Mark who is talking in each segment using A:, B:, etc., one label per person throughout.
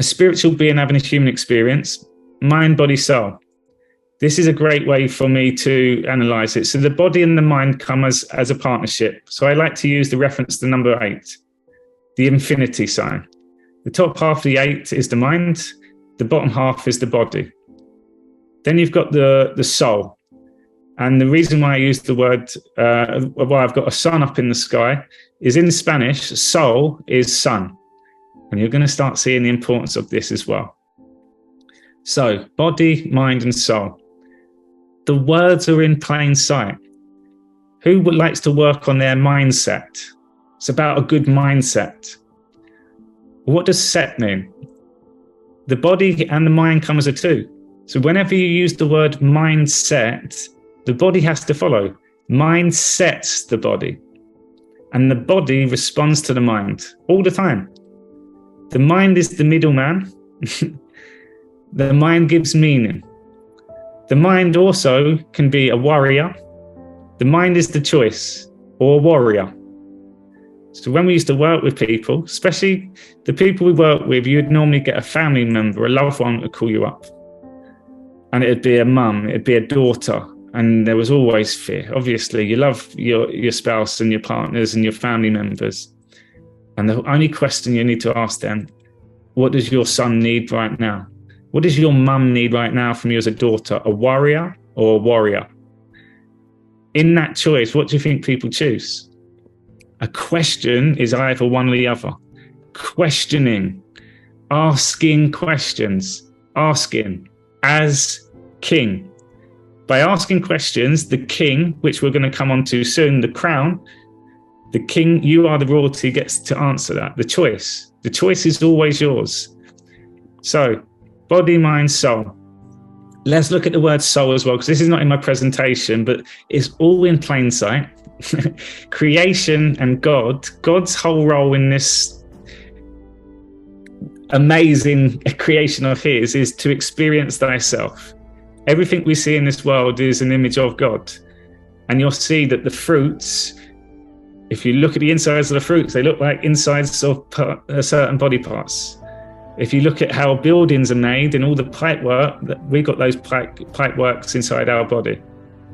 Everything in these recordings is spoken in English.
A: a spiritual being having a human experience, mind, body, soul. This is a great way for me to analyze it. So the body and the mind come as a partnership. So I like to use the reference to number 8, the infinity sign. The top half of the 8 is the mind. The bottom half is the body. Then you've got the soul. And the reason why I use the word, why I've got a sun up in the sky, is in Spanish, soul is sun. And you're going to start seeing the importance of this as well. So, body, mind, and soul. The words are in plain sight. Who likes to work on their mindset? It's about a good mindset. What does set mean? The body and the mind come as a two. So whenever you use the word mindset, the body has to follow. Mind sets the body. And the body responds to the mind all the time. The mind is the middleman. The mind gives meaning. The mind also can be a warrior. The mind is the choice, or a warrior. So when we used to work with people, especially the people we work with, you'd normally get a family member, a loved one to call you up. And it'd be a mum, it'd be a daughter. And there was always fear. Obviously, you love your spouse and your partners and your family members. And the only question you need to ask them, what does your son need right now? What does your mum need right now from you as a daughter? A warrior or a warrior? In that choice, what do you think people choose? A question is either one or the other. Questioning, asking questions, asking as king. By asking questions, the king, which we're going to come on to soon, the crown, the king, you are the royalty, gets to answer that. The choice is always yours. So, body, mind, soul. Let's look at the word soul as well, because this is not in my presentation, but it's all in plain sight. Creation and God's whole role in this amazing creation of his is to experience thyself. Everything we see in this world is an image of God. And you'll see that the fruits, if you look at the insides of the fruits, they look like insides of certain body parts. If you look at how buildings are made and all the pipe work, we've got those pipe works inside our body.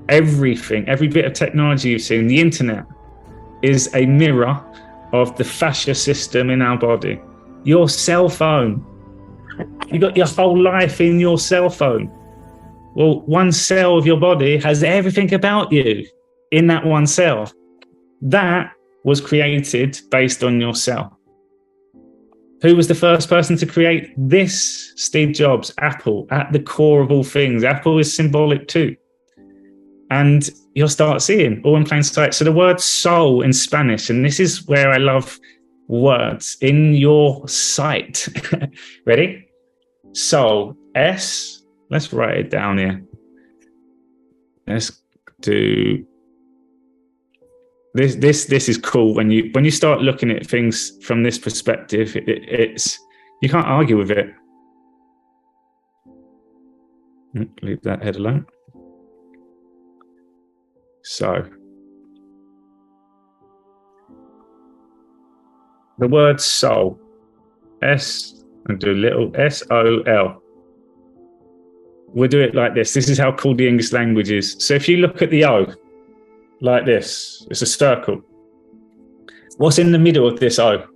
A: Everything, every bit of technology you've seen, the internet, is a mirror of the fascia system in our body. Your cell phone, you got your whole life in your cell phone. Well, one cell of your body has everything about you in that one cell. That was created based on your cell. Who was the first person to create this? Steve Jobs, Apple, at the core of all things. Apple is symbolic too. And you'll start seeing all in plain sight. So the word soul in Spanish, and this is where I love words, in your sight. Ready? Soul, S. Let's write it down here. Let's do this. This is cool when you start looking at things from this perspective. It's you can't argue with it. Leave that head alone. So the word soul, S, and do a little S-O-L. We'll do it like this. This is how cool the English language is. So if you look at the O, like this, it's a circle. What's in the middle of this O?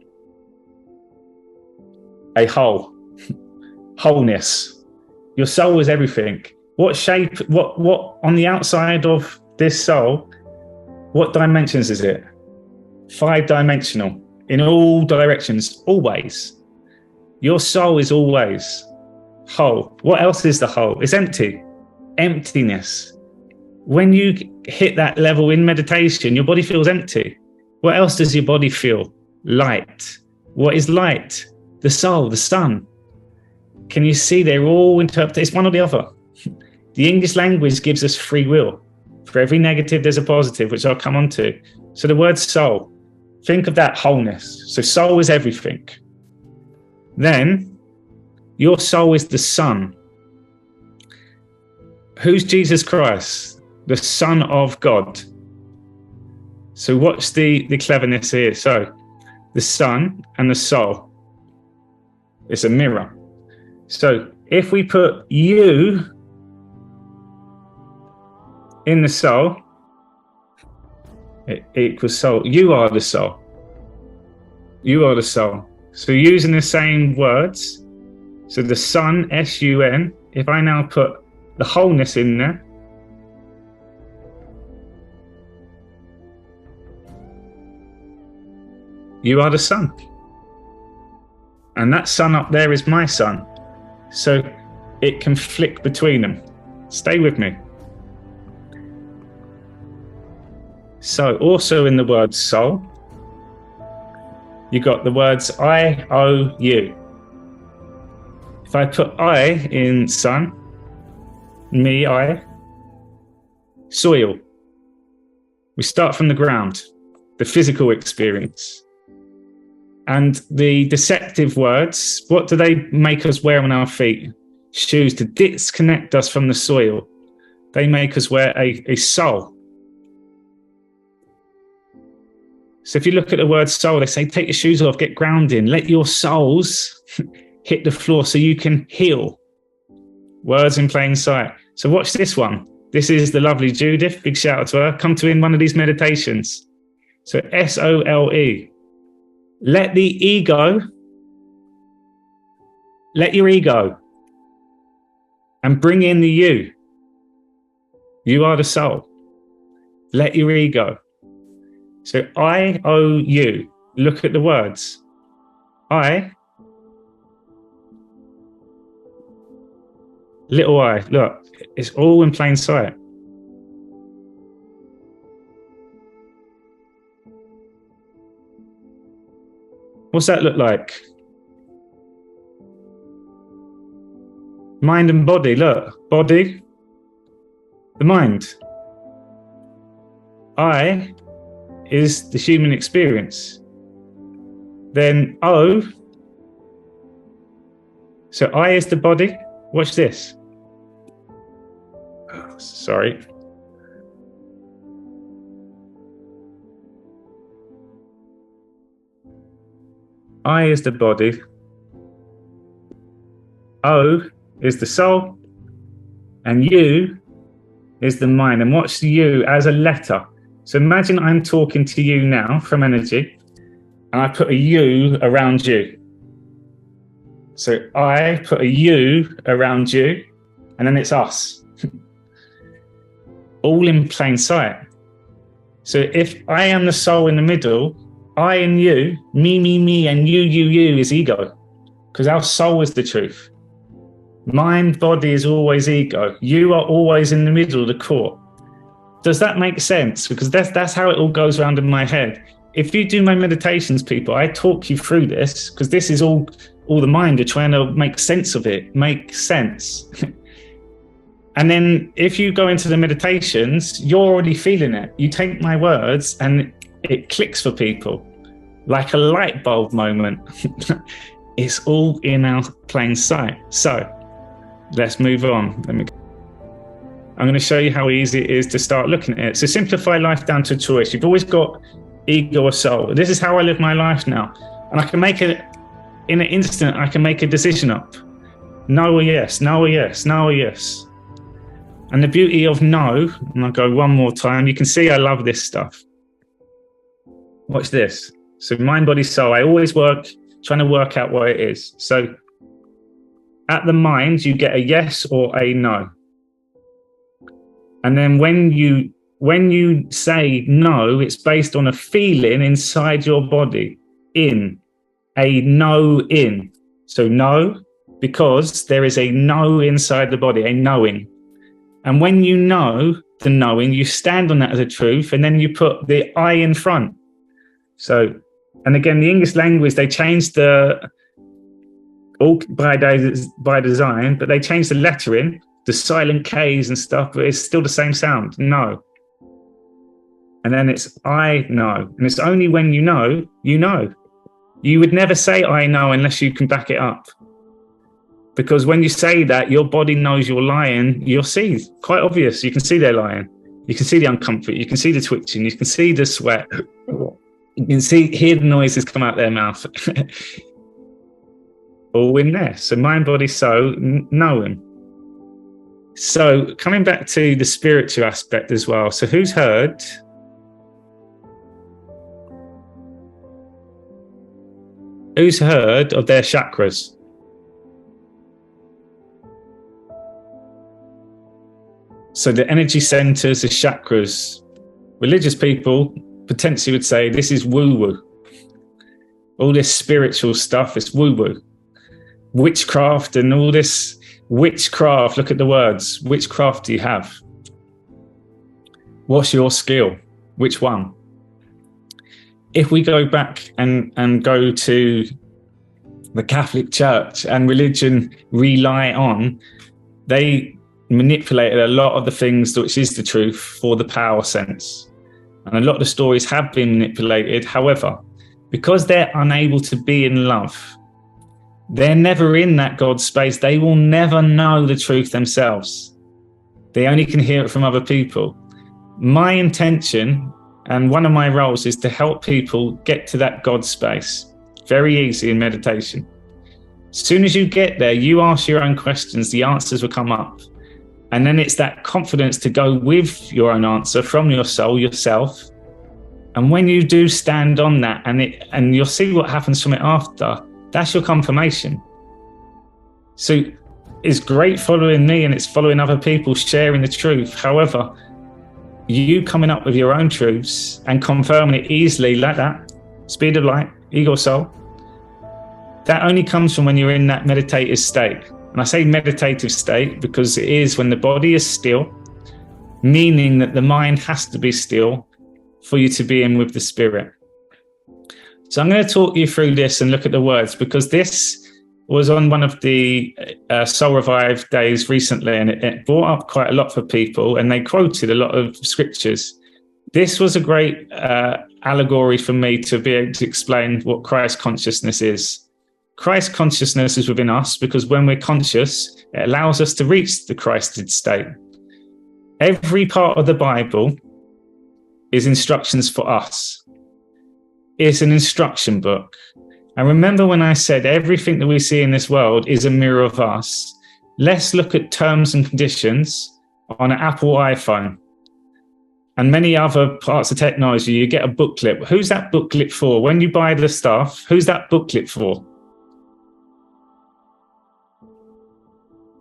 A: A whole. Wholeness. Your soul is everything. What shape, what on the outside of this soul, what dimensions is it? 5-dimensional, in all directions, always. Your soul is always whole. What else is the whole? It's empty. Emptiness. When you hit that level in meditation, your body feels empty. What else does your body feel? Light. What is light? The soul, the sun. Can you see they're all interpreted? It's one or the other. The English language gives us free will. For every negative, there's a positive, which I'll come on to. So the word soul, think of that wholeness. So soul is everything. Then your soul is the Son. Who's Jesus Christ? The Son of God. So what's the cleverness here? So the Son and the soul. It's a mirror. So if we put you in the soul, it equals soul. You are the soul. You are the soul. So using the same words, so the sun, S-U-N, if I now put the wholeness in there, you are the sun. And that sun up there is my sun. So it can flick between them. Stay with me. So also in the word soul, you got the words I, O, you. If I put I in sun, me, I, soil. We start from the ground, the physical experience. And the deceptive words, what do they make us wear on our feet? Shoes to disconnect us from the soil. They make us wear a soul. So if you look at the word soul, they say, take your shoes off, get grounding, let your souls hit the floor so you can heal. Words in plain sight. So watch this one. This is the lovely Judith. Big shout out to her. Come to in one of these meditations. So S-O-L-E. Let the ego, let your ego, and bring in the you. You are the soul. Let your ego. So I, O, you. Look at the words. I, little I. Look, it's all in plain sight. What's that look like? Mind and body, look. Body, the mind. I is the human experience. Then O, so I is the body. Watch this. Oh, sorry. I is the body. O is the soul. And you is the mind. And watch the you as a letter. So imagine I'm talking to you now from energy, and I put a you around you. So I put a you around you, and then it's us. All in plain sight. So if I am the soul in the middle, I and you, me, and you is ego. Because our soul is the truth. Mind, body is always ego. You are always in the middle, the core. Does that make sense? Because that's how it all goes around in my head. If you do my meditations, people, I talk you through this because this is all the mind are trying to make sense of it. Make sense. And then if you go into the meditations, you're already feeling it. You take my words and it clicks for people like a light bulb moment. It's all in our plain sight. So let's move on. I'm going to show you how easy it is to start looking at it. So simplify life down to a choice. You've always got ego or soul. This is how I live my life now. And I can make it in an instant. I can make a decision up. No or yes, no or yes, no or yes. And the beauty of no, and I'll go one more time. You can see I love this stuff. Watch this. So mind, body, soul. I always work trying to work out what it is. So at the mind, you get a yes or a no. And then when you say no, it's based on a feeling inside your body. In. A no in. So no, because there is a no inside the body, a knowing. And when you know the knowing, you stand on that as a truth, and then you put the I in front. So, and again, the English language, they changed all by design, but they changed the lettering, the silent K's and stuff, but it's still the same sound, no. And then it's I know. And it's only when you know, you know. You would never say I know unless you can back it up. Because when you say that, your body knows you're lying. You'll see, quite obvious. You can see they're lying. You can see the uncomfort. You can see the twitching. You can see the sweat. You can hear the noises come out their mouth. all in there. So mind, body, soul, knowing. So coming back to the spiritual aspect as well. So who's heard of their chakras? So the energy centers, the chakras. Religious people potentially would say this is woo-woo. All this spiritual stuff is woo-woo. Witchcraft and all this witchcraft, look at the words. Witchcraft do you have? What's your skill? Which one? If we go back and go to the Catholic Church and religion rely on, they manipulated a lot of the things which is the truth for the power sense. And a lot of the stories have been manipulated. However, because they're unable to be in love, they're never in that God space. They will never know the truth themselves. They only can hear it from other people. My intention and one of my roles is to help people get to that God space. Very easy in meditation. As soon as you get there, you ask your own questions, the answers will come up. And then it's that confidence to go with your own answer from your soul, yourself. And when you do stand on that, and you'll see what happens from it after, that's your confirmation. So it's great following me and it's following other people sharing the truth. However, you coming up with your own truths and confirming it easily like that, speed of light, ego soul, that only comes from when you're in that meditative state. And I say meditative state because it is when the body is still, meaning that the mind has to be still for you to be in with the spirit. So I'm going to talk you through this and look at the words, because this was on one of the Soul Revive days recently, and it brought up quite a lot for people, and they quoted a lot of scriptures. This was a great allegory for me to be able to explain what Christ consciousness is. Christ consciousness is within us because when we're conscious, it allows us to reach the Christed state. Every part of the Bible is instructions for us. It's an instruction book. And remember when I said everything that we see in this world is a mirror of us, let's look at terms and conditions on an Apple iPhone and many other parts of technology. You get a booklet. Who's that booklet for? When you buy the stuff, who's that booklet for?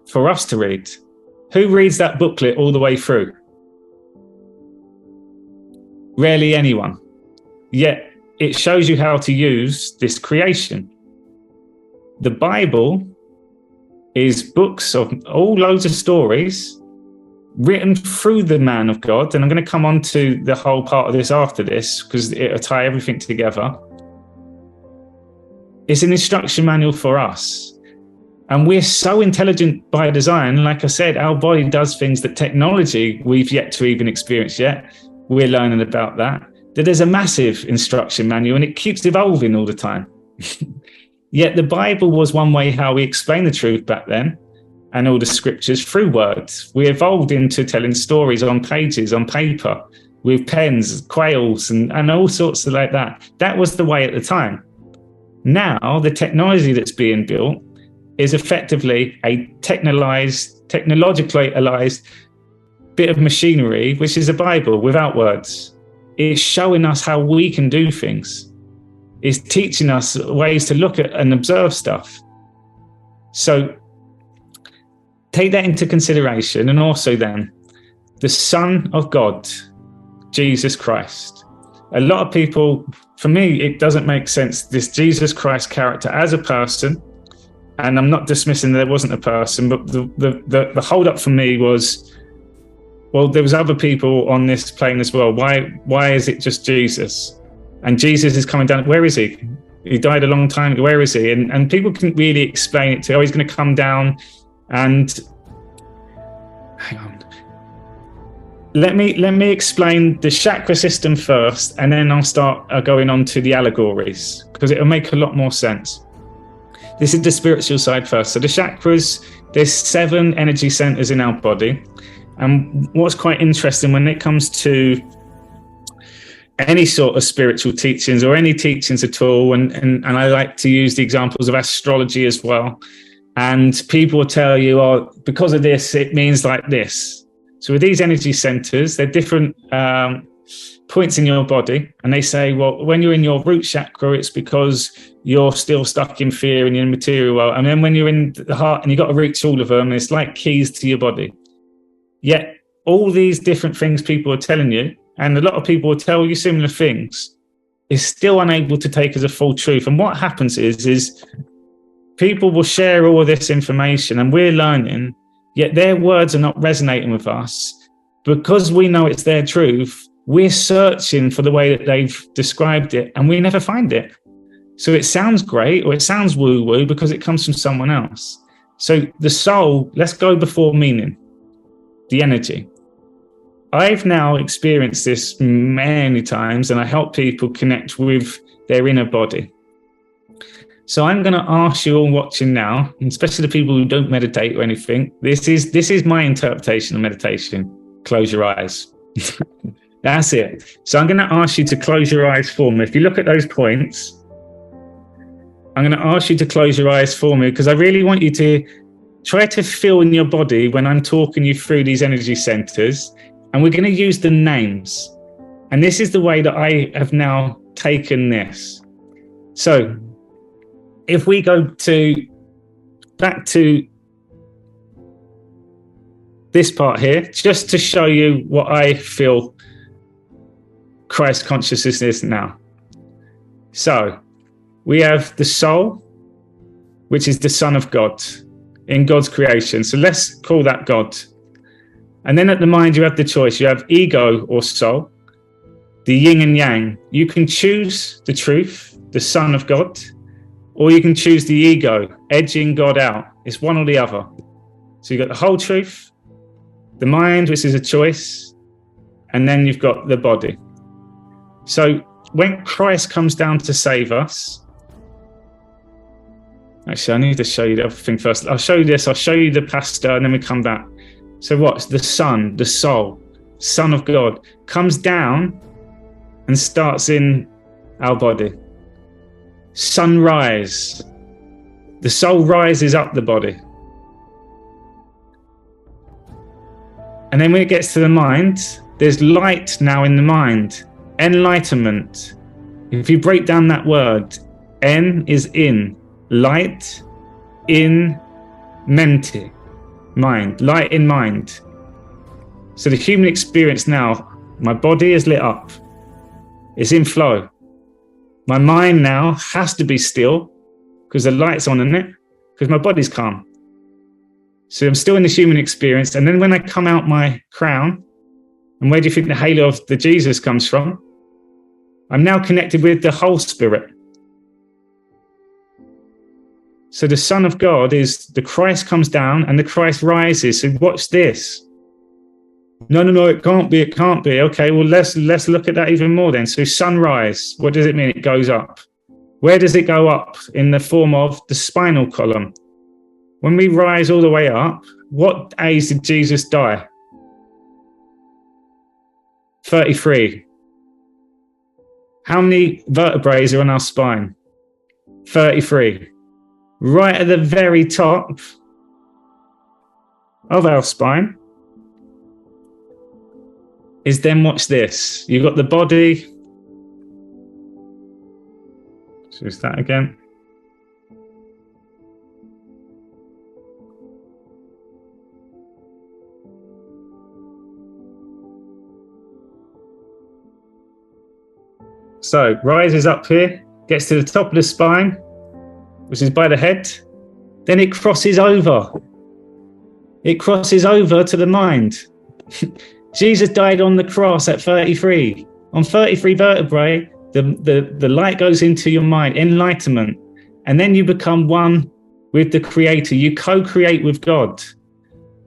A: For us to read. Who reads that booklet all the way through? Rarely anyone. Yet it shows you how to use this creation. The Bible is books of all loads of stories written through the man of God. And I'm going to come on to the whole part of this after this because it'll tie everything together. It's an instruction manual for us. And we're so intelligent by design. Like I said, our body does things that technology we've yet to even experience yet. We're learning about that there's a massive instruction manual and it keeps evolving all the time. Yet the Bible was one way how we explain the truth back then, and all the scriptures through words. We evolved into telling stories on pages, on paper, with pens, quails, and all sorts of like that. That was the way at the time. Now, the technology that's being built is effectively a technologically bit of machinery, which is a Bible without words. It's showing us how we can do things. It's teaching us ways to look at and observe stuff. So take that into consideration. And also then, the Son of God, Jesus Christ. A lot of people, for me, it doesn't make sense, this Jesus Christ character as a person. And I'm not dismissing that there wasn't a person, but the hold up for me was, well, there was other people on this plane as well. Why is it just Jesus? And Jesus is coming down. Where is he? He died a long time ago. Where is he? And people couldn't really explain it to, he's going to come down and hang on. Let me explain the chakra system first, and then I'll start going on to the allegories, because it'll make a lot more sense. This is the spiritual side first. So the chakras, there's 7 energy centers in our body. And what's quite interesting when it comes to any sort of spiritual teachings or any teachings at all. And I like to use the examples of astrology as well. And people will tell you, oh, because of this, it means like this. So with these energy centers, they're different points in your body. And they say, well, when you're in your root chakra, it's because you're still stuck in fear and you're in the material world. And then when you're in the heart and you've got to reach all of them, it's like keys to your body. Yet all these different things people are telling you, and a lot of people will tell you similar things, is still unable to take as a full truth. And what happens is people will share all of this information and we're learning, yet their words are not resonating with us. Because we know it's their truth, we're searching for the way that they've described it and we never find it. So it sounds great or it sounds woo-woo because it comes from someone else. So the soul, let's go before meaning, the energy. I've now experienced this many times and I help people connect with their inner body. So I'm going to ask you all watching now, and especially the people who don't meditate or anything, this is my interpretation of meditation. Close your eyes. That's it. So I'm going to ask you to close your eyes for me. If you look at those points, I'm going to ask you to close your eyes for me because I really want you to try to feel in your body when I'm talking you through these energy centers. And we're going to use the names. And this is the way that I have now taken this. So if we go back to this part here, just to show you what I feel Christ consciousness is now. So we have the soul, which is the Son of God in God's creation. So let's call that God. And then at the mind, you have the choice. You have ego or soul, the yin and yang. You can choose the truth, the Son of God, or you can choose the ego, edging God out. It's one or the other. So you've got the whole truth, the mind, which is a choice, and then you've got the body. So when Christ comes down to save us, actually, I need to show you the other thing first. I'll show you this. I'll show you the pastor, and then we come back. So what's the Son, the soul, Son of God, comes down and starts in our body. Sunrise. The soul rises up the body. And then when it gets to the mind, there's light now in the mind. Enlightenment. If you break down that word, en is in, light, in, mente. Mind, light in mind. So the human experience now, my body is lit up. It's in flow. My mind now has to be still because the light's on in it, because my body's calm. So I'm still in the human experience. And then when I come out my crown, and where do you think the halo of the Jesus comes from? I'm now connected with the whole spirit. So the Son of God is the Christ comes down and the Christ rises. So watch this. No, it can't be. It can't be. Okay, well, let's look at that even more then. So sunrise, what does it mean? It goes up. Where does it go up? In the form of the spinal column. When we rise all the way up, what age did Jesus die? 33. How many vertebrae are on our spine? 33. Right at the very top of our spine is then, watch this. You've got the body. Choose that again. So rises up here, gets to the top of the spine, which is by the head. Then it crosses over. It crosses over to the mind. Jesus died on the cross at 33. On 33 vertebrae, the light goes into your mind, enlightenment. And then you become one with the Creator. You co-create with God.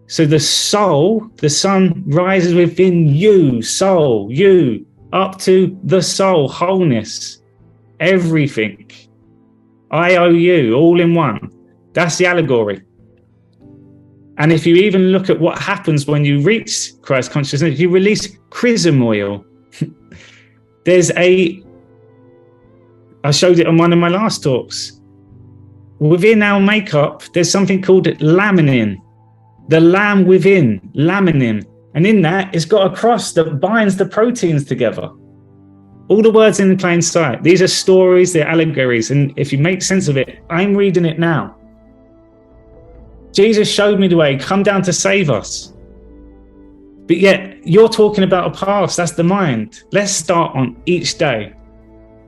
A: So the soul, the sun rises within you, soul, you, up to the soul, wholeness, everything. IOU, all in one. That's the allegory. And if you even look at what happens when you reach Christ consciousness, you release chrism oil. I showed it on one of my last talks. Within our makeup, there's something called laminin, the lamb within, laminin. And in that, it's got a cross that binds the proteins together. All the words in plain sight. These are stories, they're allegories. And if you make sense of it, I'm reading it now. Jesus showed me the way, come down to save us. But yet, you're talking about a past, that's the mind. Let's start on each day.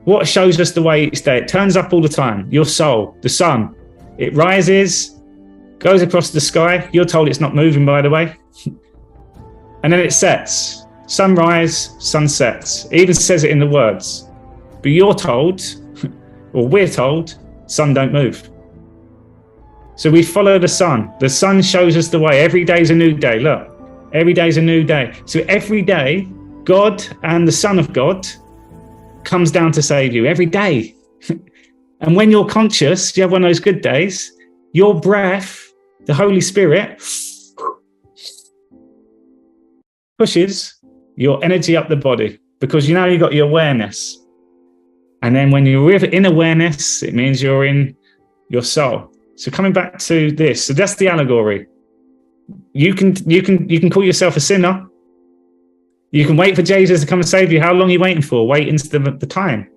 A: What shows us the way each day? It turns up all the time. Your soul, the sun. It rises, goes across the sky. You're told it's not moving, by the way. And then it sets. Sunrise, sunsets. It even says it in the words. But you're told, or we're told, sun don't move. So we follow the sun. The sun shows us the way. Every day's a new day. Look, every day's a new day. So every day, God and the Son of God comes down to save you. Every day. And when you're conscious, you have one of those good days, your breath, the Holy Spirit, pushes your energy up the body, because you know you've got your awareness. And then when you're in awareness, it means you're in your soul. So coming back to this, so that's the allegory. You can call yourself a sinner. You can wait for Jesus to come and save you. How long are you waiting for? Wait into the time.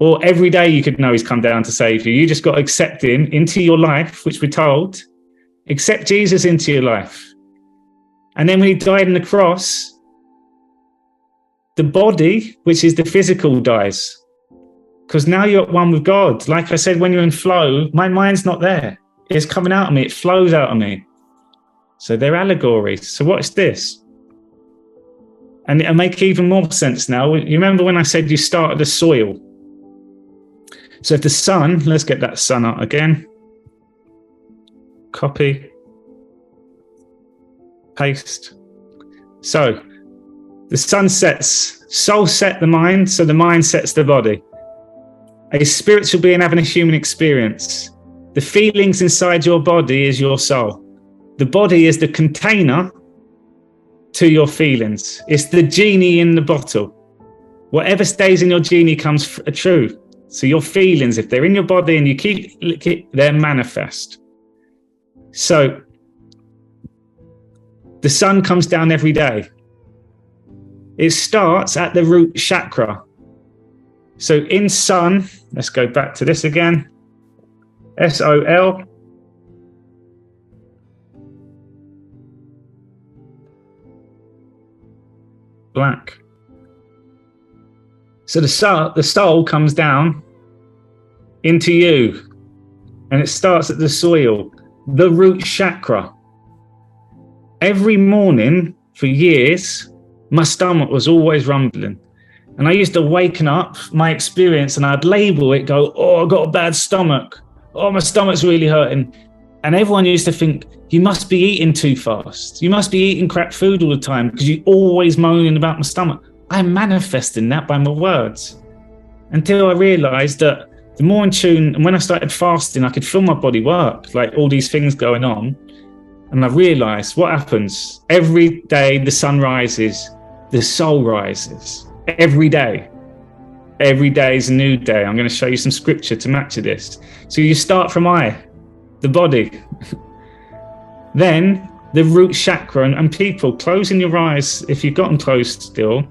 A: Or every day you could know he's come down to save you. You just got to accept him into your life, which we're told. Accept Jesus into your life. And then when he died on the cross, the body, which is the physical, dies. Because now you're at one with God. Like I said, when you're in flow, my mind's not there. It's coming out of me. It flows out of me. So they're allegories. So what's this? And it'll make even more sense now. You remember when I said you start at the soil? So if the sun, let's get that sun out again. Copy. Paste. So the sun sets, soul set the mind, so the mind sets the body. A spiritual being having a human experience. The feelings inside your body is your soul. The body is the container to your feelings. It's the genie in the bottle. Whatever stays in your genie comes true. So your feelings, if they're in your body and you keep, they're manifest. So the sun comes down every day. It starts at the root chakra. So in sun, let's go back to this again. S-O-L. Black. So the soul comes down into you, and it starts at the soil, the root chakra. Every morning for years, my stomach was always rumbling. And I used to waken up my experience and I'd label it, go, oh, I got a bad stomach. Oh, my stomach's really hurting. And everyone used to think, you must be eating too fast. You must be eating crap food all the time because you're always moaning about my stomach. I'm manifesting that by my words. Until I realized that the more in tune, and when I started fasting, I could feel my body work, like all these things going on. And I realized what happens. Every day the sun rises, the soul rises. Every day. Every day is a new day. I'm going to show you some scripture to match this. So you start from the body. Then the root chakra, and people, closing your eyes, if you've got them closed still,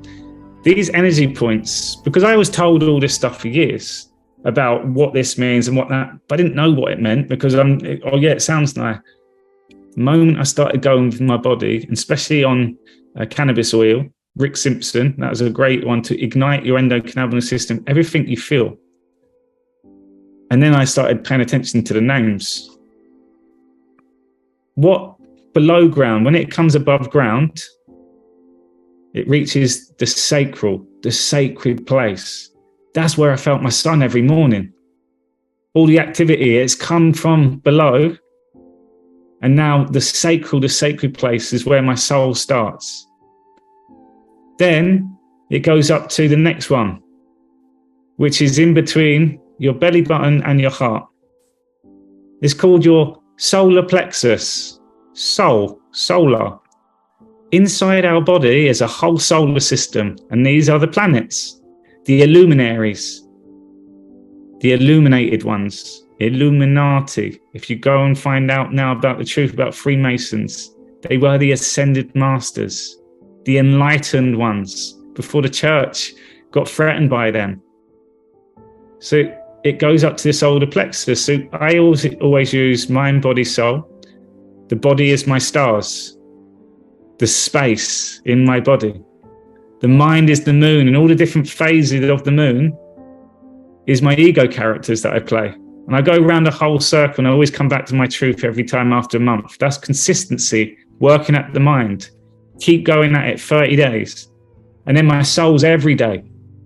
A: these energy points, because I was told all this stuff for years about what this means and what that, but I didn't know what it meant because it sounds nice. The moment I started going with my body, and especially on cannabis oil, Rick Simpson, that was a great one to ignite your endocannabinoid system, everything you feel. And then I started paying attention to the names. What below ground, when it comes above ground, it reaches the sacral, the sacred place. That's where I felt my sun every morning. All the activity, it's come from below. And now the sacral, the sacred place is where my soul starts. Then it goes up to the next one, which is in between your belly button and your heart. It's called your solar plexus. Solar. Inside our body is a whole solar system, and these are the planets, the illuminaries, the illuminated ones, Illuminati. If you go and find out now about the truth about Freemasons, they were the ascended masters, the enlightened ones, before the church got threatened by them. So it goes up to this older plexus. So I always use mind, body, soul. The body is my stars, the space in my body. The mind is the moon, and all the different phases of the moon is my ego characters that I play. And I go around the whole circle, and I always come back to my truth every time after a month. That's consistency, working at the mind. Keep going at it 30 days. And then my soul's every day.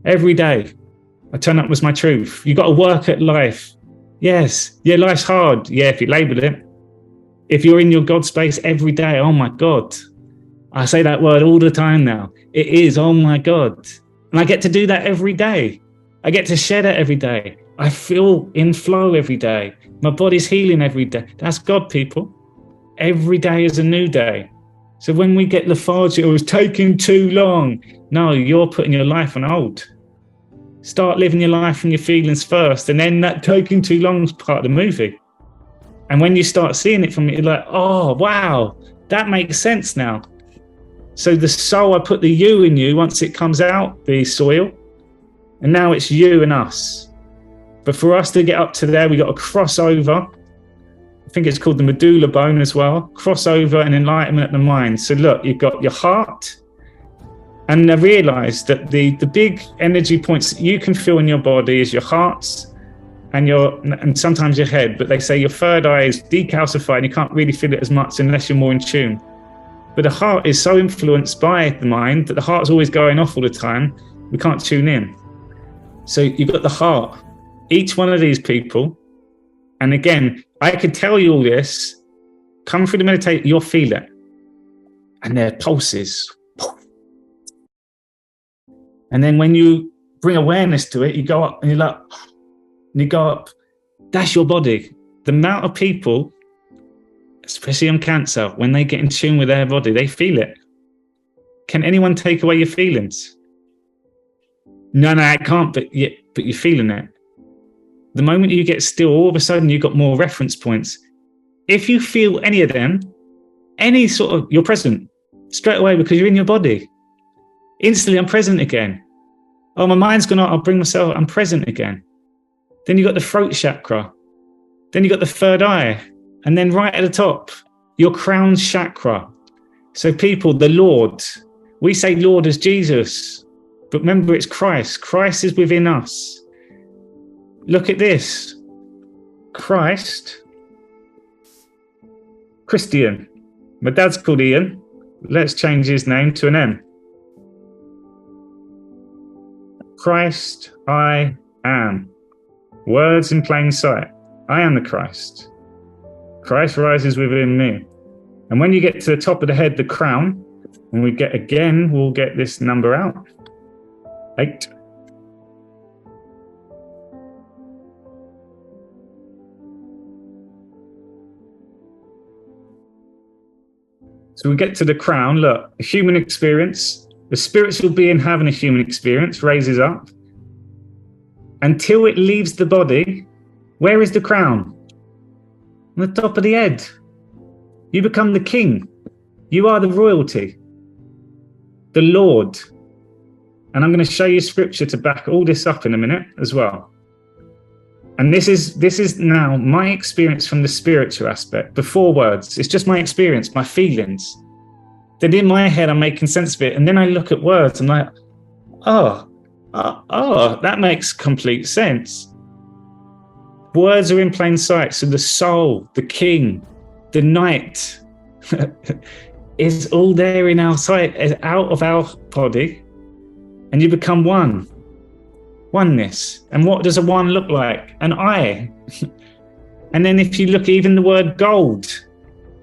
A: Every day, I turn up with my truth. You got to work at life. Yes. Yeah, life's hard. Yeah, if you label it. If you're in your God space every day, oh my God. I say that word all the time now. It is, oh my God. And I get to do that every day. I get to share that every day. I feel in flow every day. My body's healing every day. That's God, people. Every day is a new day. So when we get lethargic, it was taking too long. No, you're putting your life on hold. Start living your life from your feelings first. And then that taking too long is part of the movie. And when you start seeing it from it, you're like, oh, wow, that makes sense now. So the soul, I put the you in you once it comes out, the soil. And now it's you and us. But for us to get up to there, we got to cross over. I think it's called the medulla bone as well. Cross over and enlightenment at the mind. So look, you've got your heart. And I realized that the big energy points that you can feel in your body is your heart and sometimes your head. But they say your third eye is decalcified. You can't really feel it as much unless you're more in tune. But the heart is so influenced by the mind that the heart's always going off all the time. We can't tune in. So you've got the heart. Each one of these people, and again, I could tell you all this, come through the meditation, you'll feel it. And their pulses. And then when you bring awareness to it, you go up and you're like, and you go up. That's your body. The amount of people, especially on Cancer, when they get in tune with their body, they feel it. Can anyone take away your feelings? No, I can't, but you're feeling it. The moment you get still, all of a sudden you've got more reference points. If you feel any of them, any sort of, you're present straight away because you're in your body. Instantly, I'm present again. Oh, my mind's gone out, I'll bring myself, I'm present again. Then you've got the throat chakra. Then you've got the third eye. And then right at the top, your crown chakra. So people, the Lord, we say Lord as Jesus, but remember it's Christ. Christ is within us. Look at this. Christ, Christian. My dad's called Ian. Let's change his name to an M. Christ, I am. Words in plain sight. I am the Christ. Christ rises within me. And when you get to the top of the head, the crown, when we get again, we'll get this number out. 8. So we get to the crown. Look, a human experience. The spiritual being having a human experience raises up. Until it leaves the body, where is the crown? On the top of the head. You become the king. You are the royalty. The Lord. And I'm going to show you scripture to back all this up in a minute as well. And this is now my experience from the spiritual aspect, before words. It's just my experience, my feelings. Then in my head, I'm making sense of it. And then I look at words and I'm like, oh, that makes complete sense. Words are in plain sight. So the soul, the king, the knight is all there in our sight, out of our body. And you become one. Oneness. And what does a one look like? An eye. And then if you look at even the word gold,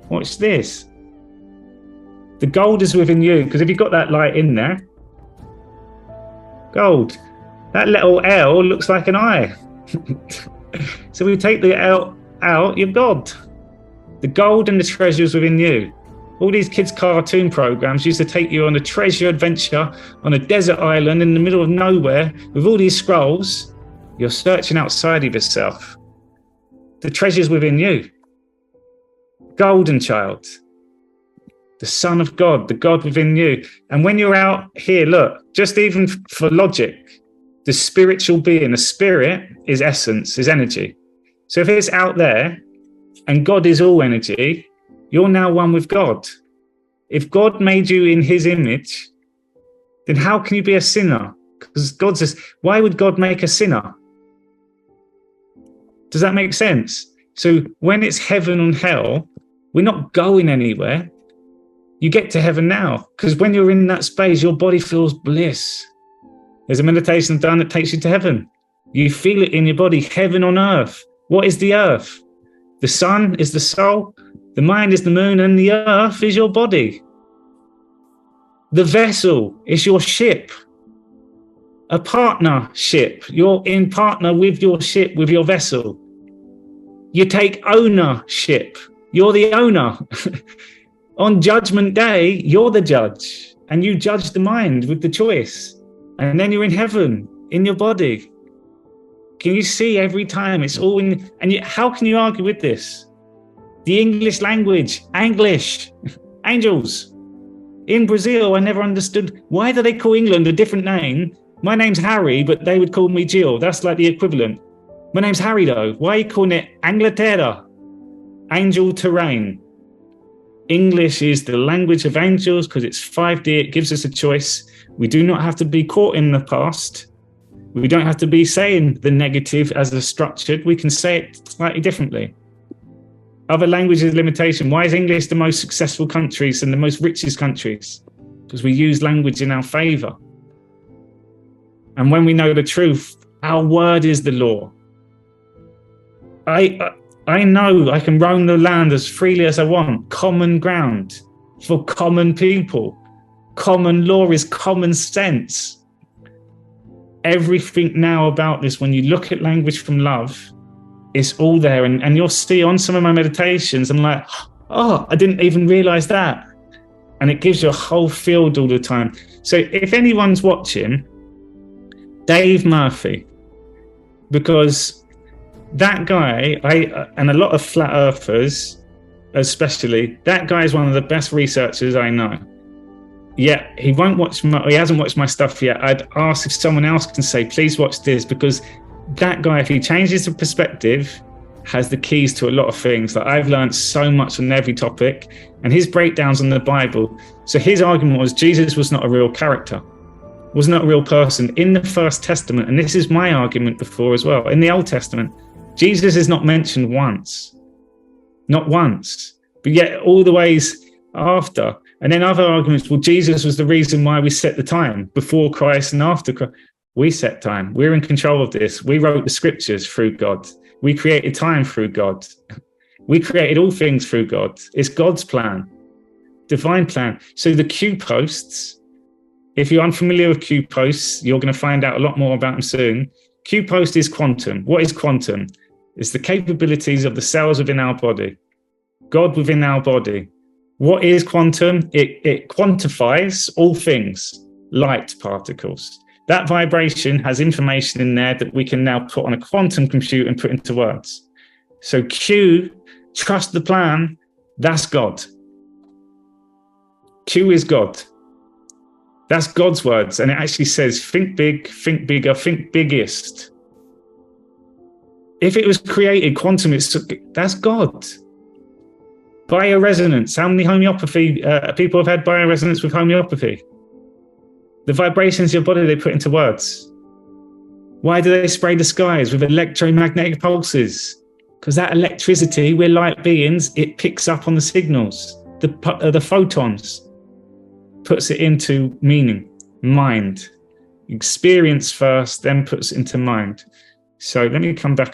A: watch this. The gold is within you, because if you've got that light in there, gold, that little L looks like an eye. So we take the L out, you're God. The gold and the treasures within you. All these kids' cartoon programs used to take you on a treasure adventure on a desert island in the middle of nowhere with all these scrolls. You're searching outside of yourself. The treasure's within you. Golden child, the Son of God, the God within you. And when you're out here, look, just even for logic, the spiritual being, the spirit is essence, is energy. So if it's out there and God is all energy, you're now one with God. If God made you in his image, then how can you be a sinner? Because God says, why would God make a sinner? Does that make sense? So when it's heaven and hell, we're not going anywhere. You get to heaven now, because when you're in that space, your body feels bliss. There's a meditation done that takes you to heaven. You feel it in your body, heaven on earth. What is the earth? The sun is the soul, the mind is the moon, and the earth is your body. The vessel is your ship. A partnership. You're in partner with your ship, with your vessel. You take ownership. You're the owner. On Judgment Day, you're the judge, and you judge the mind with the choice. And then you're in heaven, in your body. Can you see every time it's all in? And how can you argue with this? The English language, English, angels. In Brazil, I never understood, why do they call England a different name? My name's Harry, but they would call me Jill. That's like the equivalent. My name's Harry, though. Why are you calling it Angleterra? Angel terrain. English is the language of angels because it's 5D. It gives us a choice. We do not have to be caught in the past. We don't have to be saying the negative as a structured. We can say it slightly differently. Other languages limitation. Why is English the most successful countries and the most richest countries? Because we use language in our favor. And when we know the truth, our word is the law. I know I can roam the land as freely as I want. Common ground for common people. Common law is common sense. Everything now about this, when you look at language from love, it's all there. And you'll see on some of my meditations, I'm like, oh, I didn't even realize that. And it gives you a whole field all the time. So if anyone's watching, Dave Murphy, because that guy, and a lot of flat earthers, especially, that guy is one of the best researchers I know. Yet he hasn't watched my stuff yet. I'd ask if someone else can say, please watch this, because that guy, if he changes the perspective, has the keys to a lot of things. Like, I've learned so much on every topic, and his breakdowns on the Bible. So his argument was Jesus was not a real character, was not a real person in the First Testament. And this is my argument before as well. In the Old Testament, Jesus is not mentioned once, not once, but yet all the ways after. And then other arguments, well, Jesus was the reason why we set the time before Christ and after Christ. We set time. We're in control of this. We wrote the scriptures through God. We created time through God. We created all things through God. It's God's plan, divine plan. So the Q posts, if you're unfamiliar with Q posts, you're going to find out a lot more about them soon. Q post is quantum. What is quantum? It's the capabilities of the cells within our body, God within our body. What is quantum? It quantifies all things, light particles. That vibration has information in there that we can now put on a quantum computer and put into words. So Q, trust the plan, that's God. Q is God. That's God's words. And it actually says, think big, think bigger, think biggest. If it was created, quantum, that's God. Bioresonance. How many homeopathy people have had bioresonance with homeopathy? The vibrations of your body they put into words. Why do they spray the skies with electromagnetic pulses? Because that electricity, we're light beings, it picks up on the signals, the photons, puts it into meaning, mind. Experience first, then puts it into mind. So let me come back